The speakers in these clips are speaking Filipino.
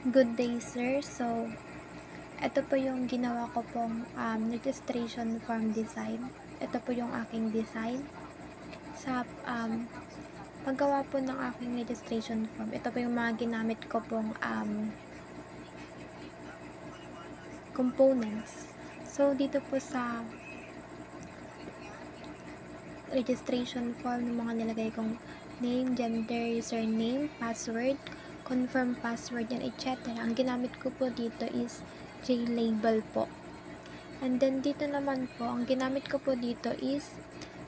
Good day, sir. So, ito po yung ginawa ko pong registration form design. Ito po yung aking design. Sa paggawa po ng aking registration form, ito po yung mga ginamit ko pong components. So, dito po sa registration form, ng mga nilagay kong name, gender, username, password, confirm password, yan, etc. Ang ginamit ko po dito is JLabel po. And then, dito naman po, ang ginamit ko po dito is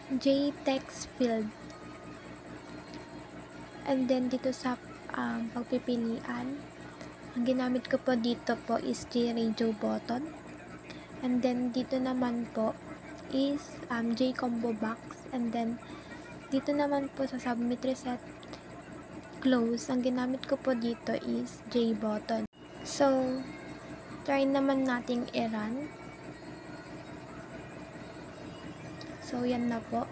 JText field. And then, dito sa pagpipilian, ang ginamit ko po dito po is JRadio button. And then, dito naman po is JCombo box. And then, dito naman po sa submit, reset, close, ang ginamit ko po dito is J button. So, try naman nating i-run. So, yan na po.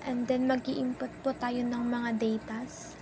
And then, mag-i-input po tayo ng mga datas.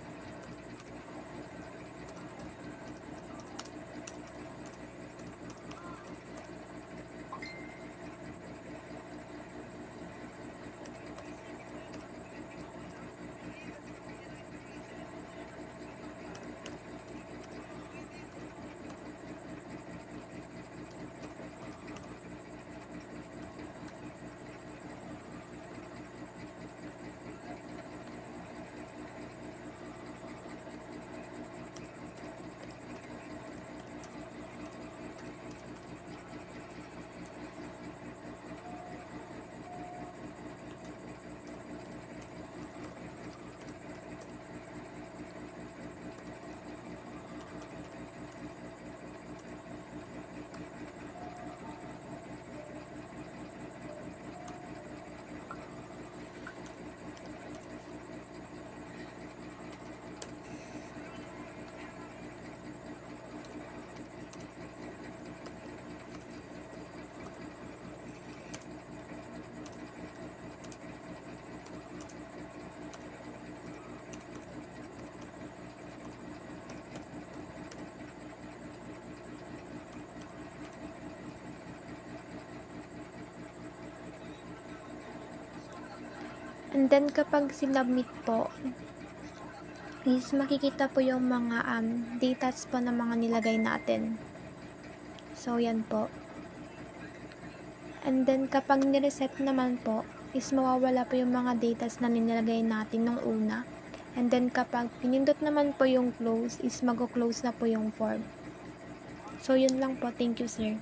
And then, kapag sinubmit po, is makikita po yung mga datas po na mga nilagay natin. So, yan po. And then, kapag nireset naman po, is mawawala po yung mga datas na nilagay natin nung una. And then, kapag pinindot naman po yung close, is mag-close na po yung form. So, yun lang po. Thank you, sir.